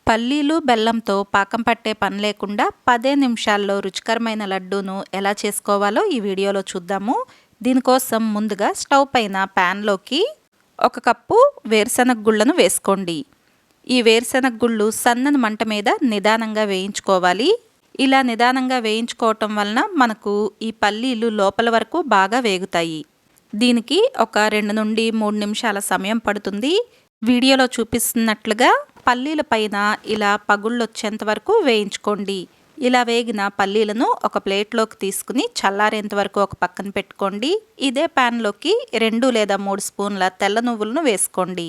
పల్లీలు బెల్లంతో పాకం పట్టే పని లేకుండా 10 నిమిషాల్లో రుచికరమైన లడ్డూను ఎలా చేసుకోవాలో ఈ వీడియోలో చూద్దాము. దీనికోసం ముందుగా స్టవ్ పైన ప్యాన్లోకి 1 కప్పు వేరుశనగ గుళ్ళను వేసుకోండి. ఈ వేరుశనగ గుళ్ళు సన్నని మంట మీద నిదానంగా వేయించుకోవాలి. ఇలా నిదానంగా వేయించుకోవటం వలన మనకు ఈ పల్లీలు లోపల వరకు బాగా వేగుతాయి. దీనికి ఒక 2 నుండి 3 నిమిషాల సమయం పడుతుంది. వీడియోలో చూపిస్తున్నట్లుగా పల్లీల పైన ఇలా పగుళ్ళు వచ్చేంత వరకు వేయించుకోండి. ఇలా వేగిన పల్లీలను ఒక ప్లేట్లోకి తీసుకుని చల్లారేంత వరకు ఒక పక్కన పెట్టుకోండి. ఇదే ప్యాన్లోకి 2 లేదా 3 స్పూన్ల తెల్ల నువ్వులను వేసుకోండి.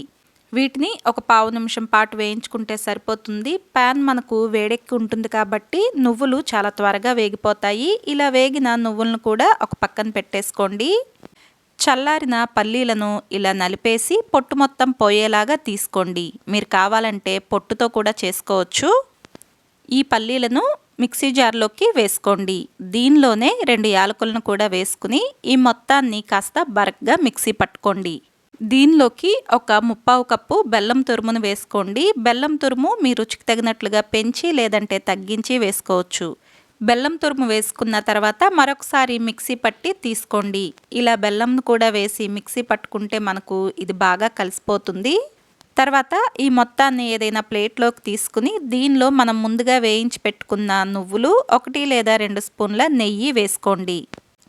వీటిని ఒక పావు నిమిషం పాటు వేయించుకుంటే సరిపోతుంది. ప్యాన్ మనకు వేడెక్కి ఉంటుంది కాబట్టి నువ్వులు చాలా త్వరగా వేగిపోతాయి. ఇలా వేగిన నువ్వులను కూడా ఒక పక్కన పెట్టేసుకోండి. చల్లారిన పల్లీలను ఇలా నలిపేసి పొట్టు మొత్తం పోయేలాగా తీసుకోండి. మీరు కావాలంటే పొట్టుతో కూడా చేసుకోవచ్చు. ఈ పల్లీలను మిక్సీ జార్లోకి వేసుకోండి. దీనిలోనే 2 యాలకులను కూడా వేసుకుని ఈ మొత్తాన్ని కాస్త బరగ్గా మిక్సీ పట్టుకోండి. దీనిలోకి ఒక 1/4 కప్పు బెల్లం తురుమును వేసుకోండి. బెల్లం తురుము మీ రుచికి తగినట్లుగా పెంచి లేదంటే తగ్గించి వేసుకోవచ్చు. బెల్లం తురుము వేసుకున్న తర్వాత మరొకసారి మిక్సీ పట్టి తీసుకోండి. ఇలా బెల్లంను కూడా వేసి మిక్సీ పట్టుకుంటే మనకు ఇది బాగా కలిసిపోతుంది. తర్వాత ఈ మొత్తాన్ని ఏదైనా ప్లేట్లోకి తీసుకుని దీనిలో మనం ముందుగా వేయించి పెట్టుకున్న నువ్వులు 1 లేదా 2 స్పూన్ల నెయ్యి వేసుకోండి.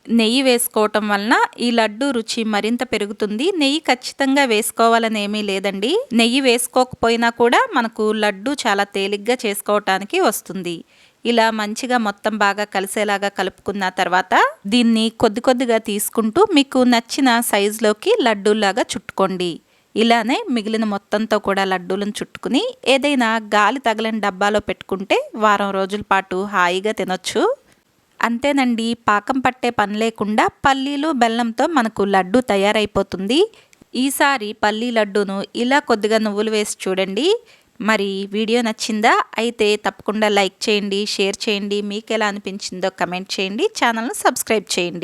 నెయ్యి వేసుకోవటం వలన ఈ లడ్డు రుచి మరింత పెరుగుతుంది. నెయ్యి ఖచ్చితంగా వేసుకోవాలని ఏమీ లేదండి. నెయ్యి వేసుకోకపోయినా కూడా మనకు లడ్డు చాలా తేలిగ్గా చేసుకోవటానికి వస్తుంది. ఇలా మంచిగా మొత్తం బాగా కలిసేలాగా కలుపుకున్న తర్వాత దీన్ని కొద్ది కొద్దిగా తీసుకుంటూ మీకు నచ్చిన సైజులోకి లడ్డూలాగా చుట్టుకోండి. ఇలానే మిగిలిన మొత్తంతో కూడా లడ్డూలను చుట్టుకుని ఏదైనా గాలి తగలని డబ్బాలో పెట్టుకుంటే వారం రోజుల పాటు హాయిగా తినొచ్చు. అంతేనండి, పాకం పట్టే పని లేకుండా పల్లీలు బెల్లంతో మనకు లడ్డు తయారైపోతుంది. ఈసారి పల్లీ లడ్డూను ఇలా కొద్దిగా నువ్వులు వేసి చూడండి. మరి వీడియో నచ్చిందా? అయితే తప్పకుండా లైక్ చేయండి, షేర్ చేయండి. మీకు ఎలా అనిపించిందో కమెంట్ చేయండి. ఛానల్ను సబ్స్క్రైబ్ చేయండి.